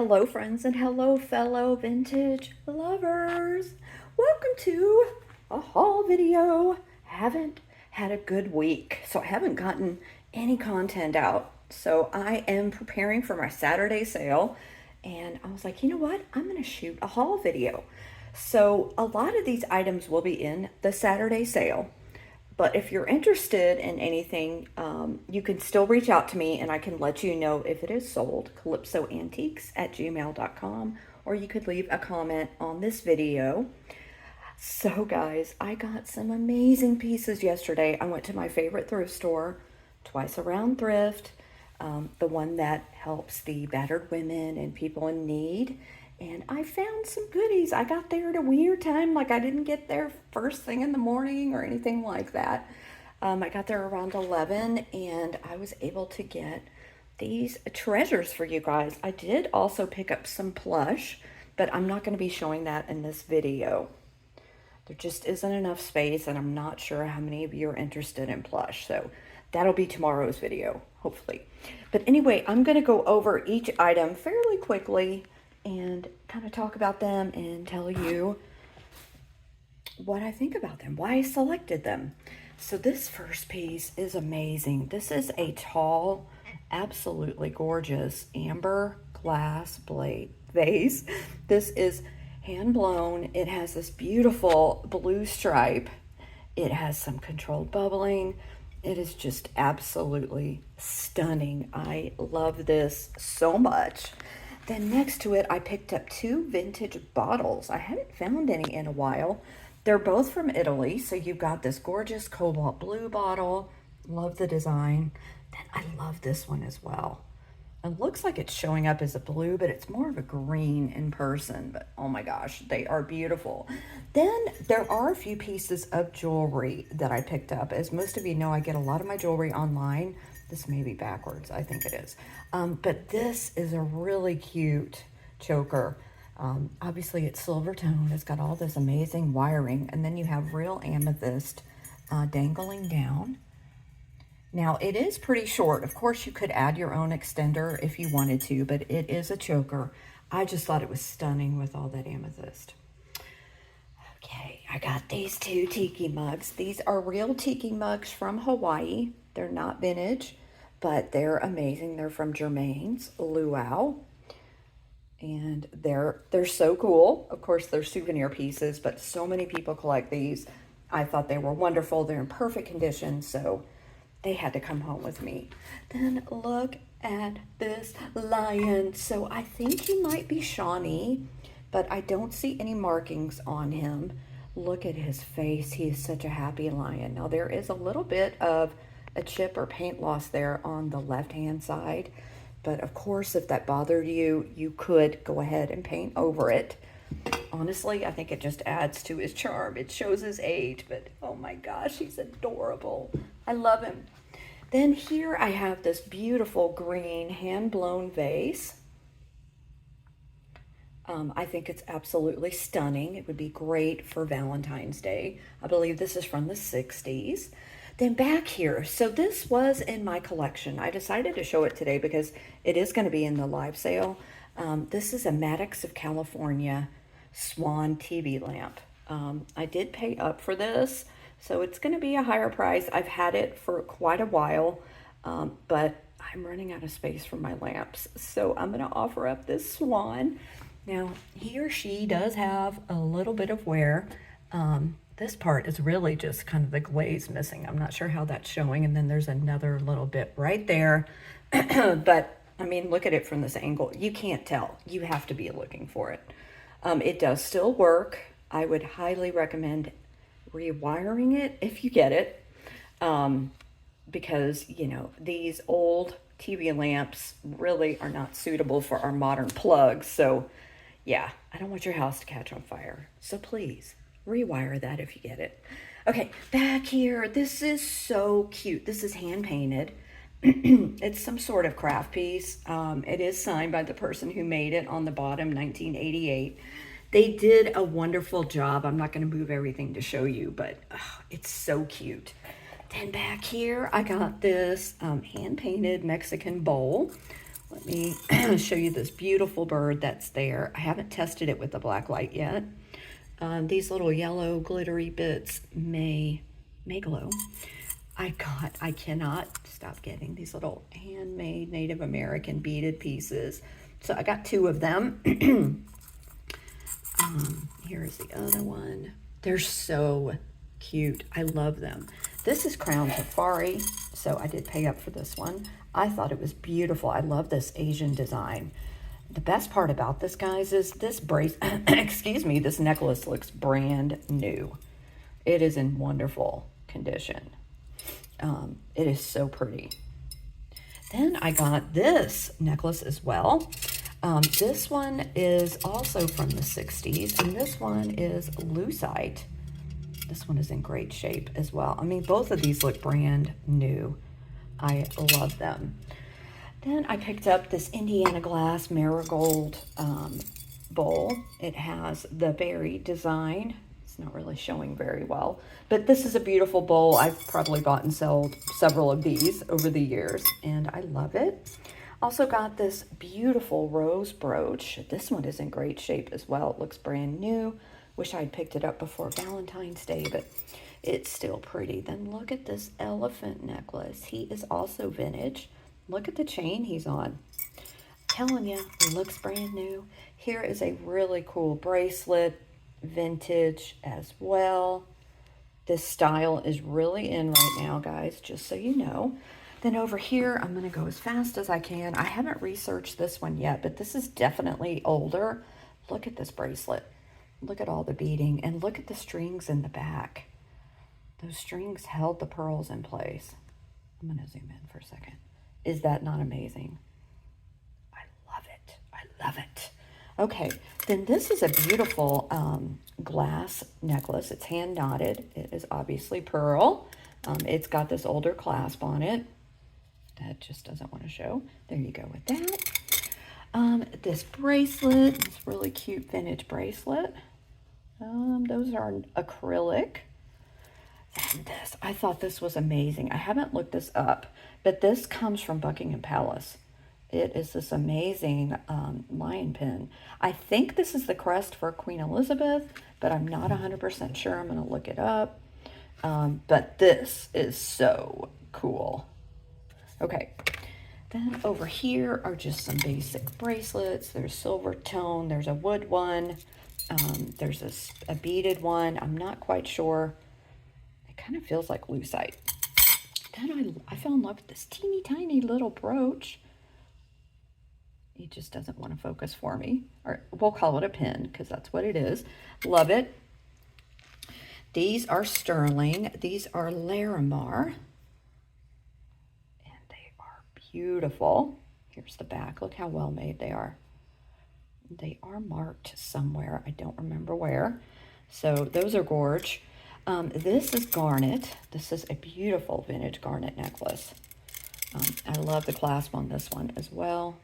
Hello friends and hello fellow vintage lovers. Welcome to a haul video. Haven't had a good week, so I haven't gotten any content out. So I am preparing for my Saturday sale and I was like, you know what? I'm gonna shoot a haul video. So a lot of these items will be in the Saturday sale. But if you're interested in anything, you can still reach out to me and I can let you know if it is sold. CalypsoAntiques@gmail.com, or you could leave a comment on this video. So guys, I got some amazing pieces yesterday. I went to my favorite thrift store, Twice Around Thrift, the one that helps the battered women and people in need. And I found some goodies. I got there at a weird time. Like, I didn't get there first thing in the morning or anything like that. I got there around 11 and I was able to get these treasures for you guys. I did also pick up some plush, but I'm not going to be showing that in this video. There just isn't enough space and I'm not sure how many of you are interested in plush. So that'll be tomorrow's video, hopefully. But anyway, I'm going to go over each item fairly quickly and kind of talk about them and tell you what I think about them, why I selected them. So this first piece is amazing. This is a tall, absolutely gorgeous amber glass blade vase. This is hand blown. It has this beautiful blue stripe. It has some controlled bubbling. It is just absolutely stunning. I love this so much. Then next to it, I picked up two vintage bottles. I haven't found any in a while. They're both from Italy. So you've got this gorgeous cobalt blue bottle. Love the design. Then I love this one as well. It looks like it's showing up as a blue, but it's more of a green in person. But oh my gosh, they are beautiful. Then there are a few pieces of jewelry that I picked up. As most of you know, I get a lot of my jewelry online. This may be backwards, I think it is. But this is a really cute choker. Obviously it's silver tone. It's got all this amazing wiring. And then you have real amethyst dangling down. Now it is pretty short. Of course you could add your own extender if you wanted to, but it is a choker. I just thought it was stunning with all that amethyst. Okay, I got these two tiki mugs. These are real tiki mugs from Hawaii. They're not vintage, but they're amazing. They're from Germain's Luau. And they're so cool. Of course, they're souvenir pieces, but so many people collect these. I thought they were wonderful. They're in perfect condition, so they had to come home with me. Then look at this lion. So I think he might be Shawnee, but I don't see any markings on him. Look at his face. He is such a happy lion. Now there is a little bit of a chip or paint loss there on the left-hand side. But of course, if that bothered you, you could go ahead and paint over it. Honestly, I think it just adds to his charm. It shows his age, but oh my gosh, he's adorable. I love him. Then here I have this beautiful green hand-blown vase. I think it's absolutely stunning. It would be great for Valentine's Day. I believe this is from the 60s. Then back here, so this was in my collection. I decided to show it today because it is going to be in the live sale. This is a Maddox of California Swan TV lamp. I did pay up for this, so it's going to be a higher price. I've had it for quite a while, but I'm running out of space for my lamps, so I'm going to offer up this Swan. Now, he or she does have a little bit of wear. This part is really just kind of the glaze missing. I'm not sure how that's showing. And then there's another little bit right there. But I mean, look at it from this angle. You can't tell. You have to be looking for it. It does still work. I would highly recommend rewiring it if you get it. Because, you know, these old TV lamps really are not suitable for our modern plugs. So yeah, I don't want your house to catch on fire. So please rewire that if you get it. Okay, back here, this is so cute. This is hand painted. It's some sort of craft piece. It is signed by the person who made it on the bottom, 1988. They did a wonderful job. I'm not going to move everything to show you, but it's so cute. Then back here, I got this hand painted Mexican bowl Let me show you this beautiful bird that's there. I haven't tested it with the black light yet. These little yellow glittery bits may glow. I cannot stop getting these little handmade Native American beaded pieces. So I got 2 of them. Here's the other one. They're so cute. I love them. This is Crown Safari, so I did pay up for this one. I thought it was beautiful. I love this Asian design. The best part about this, guys, is this excuse me, this necklace looks brand new. It is in wonderful condition. It is so pretty. Then I got this necklace as well. This one is also from the 60s, and this one is lucite. This one is in great shape as well. I mean, both of these look brand new. I love them. Then I picked up this Indiana glass marigold bowl. It has the berry design. It's not really showing very well, but this is a beautiful bowl. I've probably bought and sold several of these over the years, and I love it. Also got this beautiful rose brooch. This one is in great shape as well. It looks brand new. Wish I'd picked it up before Valentine's Day, but it's still pretty. Then look at this elephant necklace. He is also vintage. Look at the chain he's on. Telling you, it looks brand new. Here is a really cool bracelet, vintage as well. This style is really in right now, guys, just so you know. Then over here, I'm going to go as fast as I can. I haven't researched this one yet, but this is definitely older. Look at this bracelet. Look at all the beading, and look at the strings in the back. Those strings held the pearls in place. I'm going to zoom in for a second. Is that not amazing? I love it. I love it. Okay, then this is a beautiful glass necklace. It's hand knotted. It is obviously pearl. It's got this older clasp on it. That just doesn't want to show. There you go with that. This bracelet, this really cute vintage bracelet. Those are acrylic. And this, I thought this was amazing. I haven't looked this up, but this comes from Buckingham Palace. It is this amazing lion pin. I think this is the crest for Queen Elizabeth, but I'm not 100% sure. I'm going to look it up. But this is so cool. Okay, then over here are just some basic bracelets. There's silver tone. There's a wood one. There's a beaded one. I'm not quite sure. It kind of feels like lucite. Then I fell in love with this teeny tiny little brooch. It just doesn't want to focus for me. Or we'll call it a pin because that's what it is. Love it. These are sterling. These are Larimar. And they are beautiful. Here's the back. Look how well made they are. They are marked somewhere. I don't remember where. So those are gorge. This is garnet. This is a beautiful vintage garnet necklace. I love the clasp on this one as well.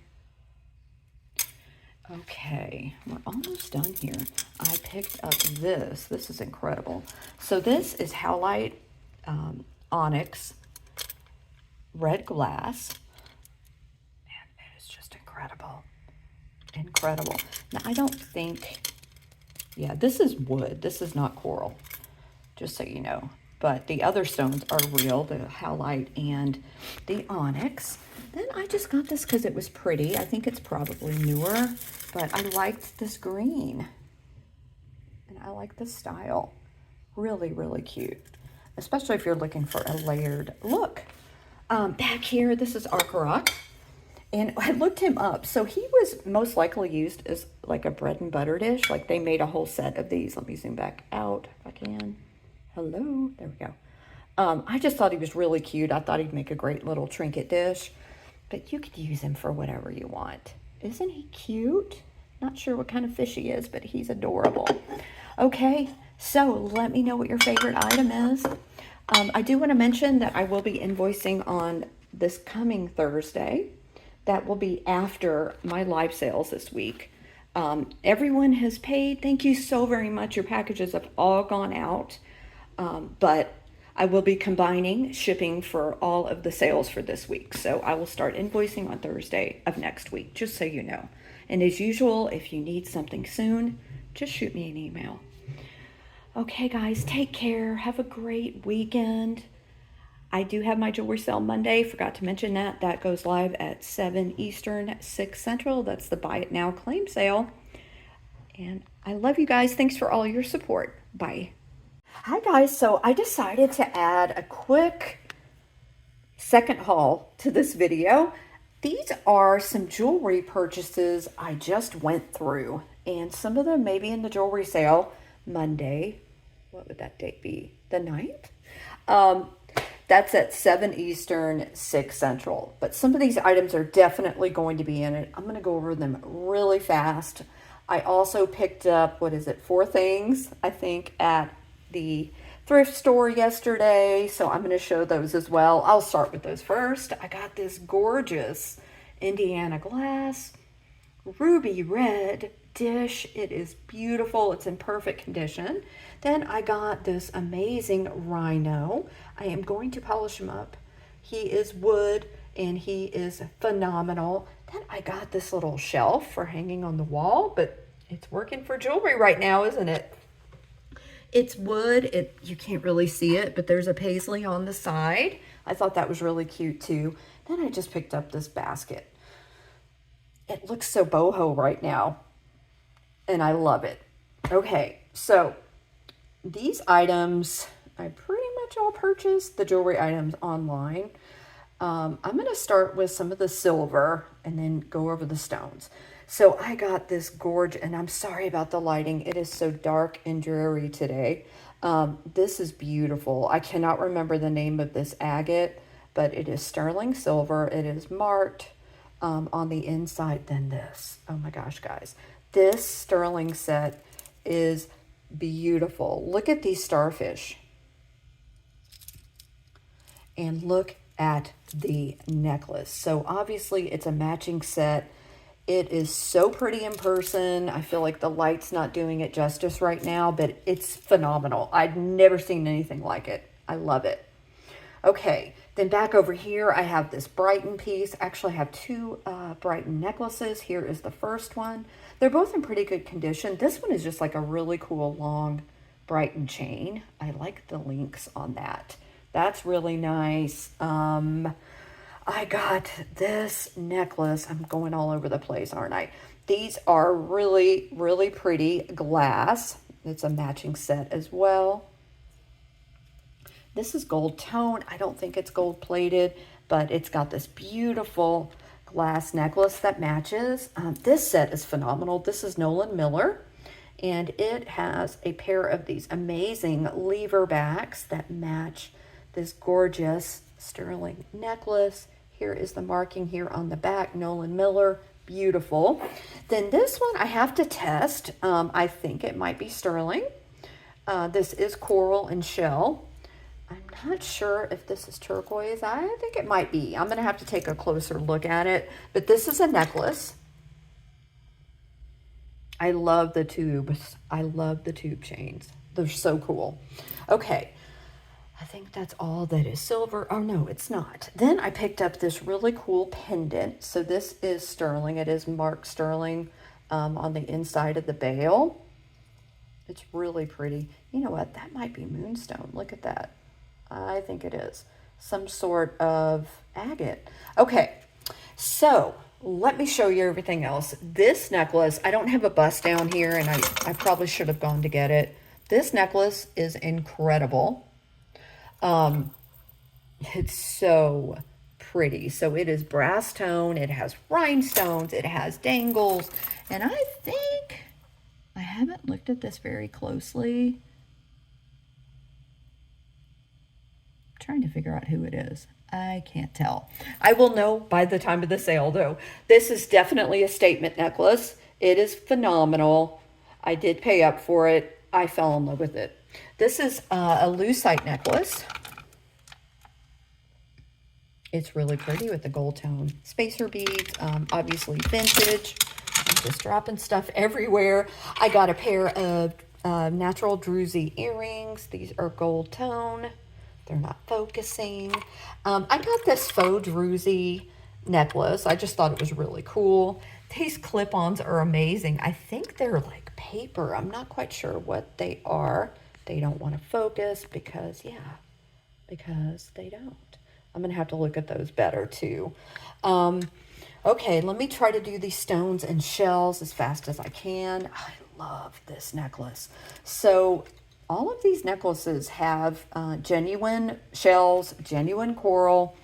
Okay, we're almost done here. I picked up this. This is incredible. So this is Howlite onyx red glass. And it is just incredible. Incredible. Now, I don't think, yeah, this is wood. This is not coral, just so you know. But the other stones are real, the howlite and the onyx. Then I just got this because it was pretty. I think it's probably newer, but I liked this green. And I like this style. Really, really cute. Especially if you're looking for a layered look. Back here, this is Arkarock. And I looked him up. So he was most likely used as like a bread and butter dish. Like they made a whole set of these. Let me zoom back out if I can. Hello. There we go. I just thought he was really cute. I thought he'd make a great little trinket dish. But you could use him for whatever you want. Isn't he cute? Not sure what kind of fish he is, but he's adorable. Okay, so let me know what your favorite item is. I do want to mention that I will be invoicing on this coming Thursday. That will be after my live sales this week. Everyone has paid. Thank you so very much. Your packages have all gone out. But I will be combining shipping for all of the sales for this week. So I will start invoicing on Thursday of next week, just so you know. And as usual, if you need something soon, just shoot me an email. Okay, guys, take care. Have a great weekend. I do have my jewelry sale Monday. Forgot to mention that. That goes live at 7 Eastern, 6 Central. That's the Buy It Now claim sale. And I love you guys. Thanks for all your support. Bye. Hi, guys. So I decided to add a quick second haul to this video. These are some jewelry purchases I just went through. And some of them may be in the jewelry sale Monday. What would that date be? The 9th? That's at 7 Eastern, 6 Central. But some of these items are definitely going to be in it. I'm going to go over them really fast. I also picked up, 4 things, I think, at the thrift store yesterday. So I'm going to show those as well. I'll start with those first. I got this gorgeous Indiana glass, ruby red dish. It is beautiful. It's in perfect condition. Then I got this amazing rhino. I am going to polish him up. He is wood and he is phenomenal. Then I got this little shelf for hanging on the wall, but it's working for jewelry right now, isn't it? It's wood. You can't really see it, but there's a paisley on the side. I thought that was really cute too. Then I just picked up this basket. It looks so boho right now, and I love it. Okay, so these items, I pretty much all purchased the jewelry items online. I'm going to start with some of the silver and then go over the stones. So I got this gorgeous, and I'm sorry about the lighting. It is so dark and dreary today. This is beautiful. I cannot remember the name of this agate, but it is sterling silver. It is marked on the inside than this. Oh my gosh, guys. This sterling set is beautiful. Look at these starfish. And look at the necklace. So obviously it's a matching set. It is so pretty in person. I feel like the light's not doing it justice right now, but it's phenomenal. I've never seen anything like it. I love it. Okay, then back over here, I have this Brighton piece. Actually, I have 2 Brighton necklaces. Here is the first one. They're both in pretty good condition. This one is just like a really cool long Brighton chain. I like the links on that. That's really nice. I got this necklace. I'm going all over the place, aren't I? These are really, really pretty glass. It's a matching set as well. This is gold tone. I don't think it's gold plated, but it's got this beautiful glass necklace that matches. This set is phenomenal. This is Nolan Miller, and it has a pair of these amazing lever backs that match this gorgeous sterling necklace. Here is the marking here on the back, Nolan Miller, beautiful. Then this one I have to test. I think it might be sterling. This is coral and shell. I'm not sure if this is turquoise. I think it might be. I'm going to have to take a closer look at it. But this is a necklace. I love the tubes. I love the tube chains. They're so cool. Okay. I think that's all that is silver. Oh, no, it's not. Then I picked up this really cool pendant. So this is sterling. It is marked sterling on the inside of the bail. It's really pretty. You know what? That might be moonstone. Look at that. I think it is some sort of agate. Okay, so let me show you everything else. This necklace, I don't have a bust down here, and I probably should have gone to get it. This necklace is incredible. It's so pretty. So it is brass tone. It has rhinestones. It has dangles. And I think, I haven't looked at this very closely. Trying to figure out who it is. I can't tell. I will know by the time of the sale though. This is definitely a statement necklace. It is phenomenal. I did pay up for it. I fell in love with it. This is a lucite necklace. It's really pretty with the gold tone spacer beads. Obviously vintage. I'm just dropping stuff everywhere. I got a pair of natural druzy earrings. These are gold tone. They're not focusing. I got this faux druzy necklace. I just thought it was really cool. These clip-ons are amazing. I think they're like paper. I'm not quite sure what they are. They don't want to focus because, yeah, because they don't. I'm going to have to look at those better too. Okay, let me try to do these stones and shells as fast as I can. I love this necklace. So all of these necklaces have genuine shells, genuine coral.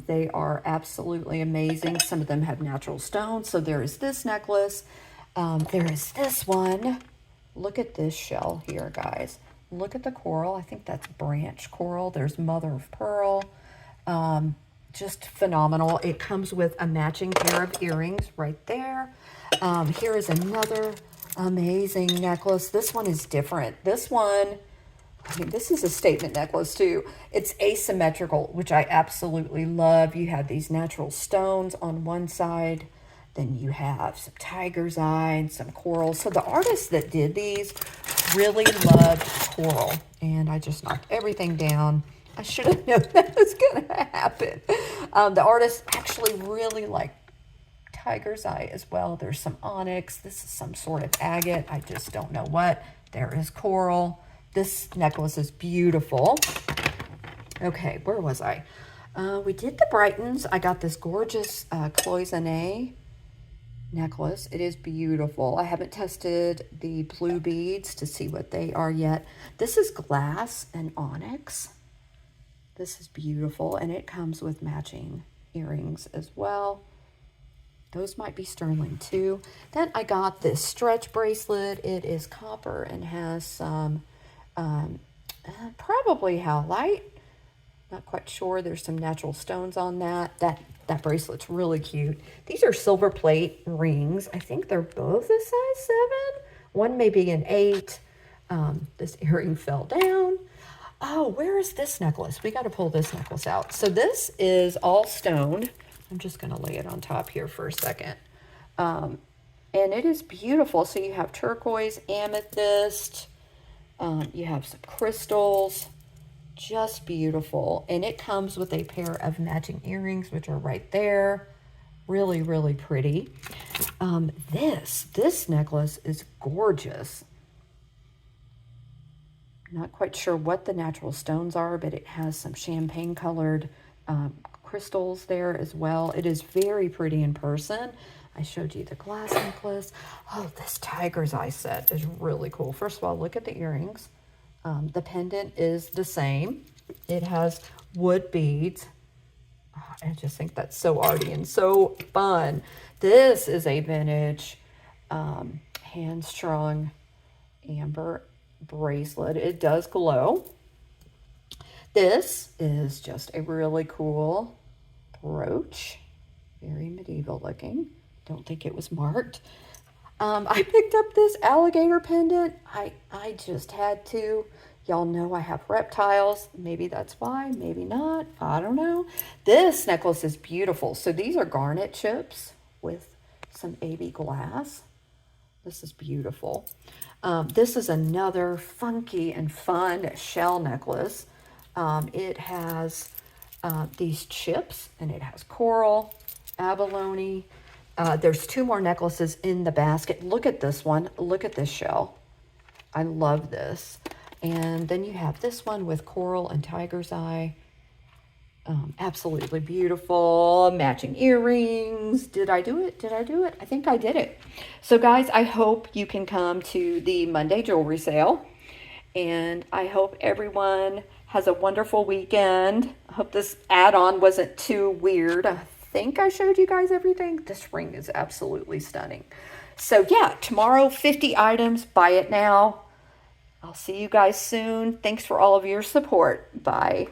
They are absolutely amazing. Some of them have natural stones. So there is this necklace. There is this one. Look at this shell here, guys. Look at the coral. I think that's branch coral. There's mother of pearl. Just phenomenal. It comes with a matching pair of earrings right there. Here is another amazing necklace. This one is different. This one, I mean, this is a statement necklace too. It's asymmetrical, which I absolutely love. You have these natural stones on one side. Then you have some tiger's eye and some coral. So the artist that did these really loved coral. And I just knocked everything down. I should have known that was going to happen. The artist actually really liked tiger's eye as well. There's some onyx. This is some sort of agate. I just don't know what. There is coral. This necklace is beautiful. Okay, where was I? We did the Brightons. I got this gorgeous cloisonne necklace. It is beautiful. I haven't tested the blue beads to see what they are yet. This is glass and onyx. This is beautiful, and it comes with matching earrings as well. Those might be sterling too. Then I got this stretch bracelet. It is copper and has some probably howlite. Not quite sure. There's some natural stones on that. That bracelet's really cute. These are silver plate rings. I think they're both a size 7. One may be an 8. This earring fell down. Oh, where is this necklace? We got to pull this necklace out. So this is all stone. I'm just going to lay it on top here for a second. And it is beautiful. So you have turquoise, amethyst. You have some crystals. Just beautiful. And it comes with a pair of matching earrings, which are right there. Really, really pretty. This necklace is gorgeous. Not quite sure what the natural stones are, but it has some champagne colored crystals there as well. It is very pretty in person. I showed you the glass necklace. Oh, this tiger's eye set is really cool. First of all, look at the earrings. The pendant is the same. It has wood beads. Oh, I just think that's so arty and so fun. This is a vintage hand-strung amber bracelet. It does glow. This is just a really cool brooch. Very medieval looking. Don't think it was marked. I picked up this alligator pendant. I just had to. Y'all know I have reptiles. Maybe that's why, maybe not. I don't know. This necklace is beautiful. So these are garnet chips with some AB glass. This is beautiful. This is another funky and fun shell necklace. It has these chips, and it has coral, abalone. There's 2 more necklaces in the basket. Look at this one. Look at this shell. I love this. And then you have this one with coral and tiger's eye. Absolutely beautiful. Matching earrings. Did I do it? Did I do it? I think I did it. So guys, I hope you can come to the Monday jewelry sale. And I hope everyone has a wonderful weekend. I hope this add-on wasn't too weird. I think I showed you guys everything. This ring is absolutely stunning. So yeah, tomorrow, 50 items. Buy it now. I'll see you guys soon. Thanks for all of your support. Bye.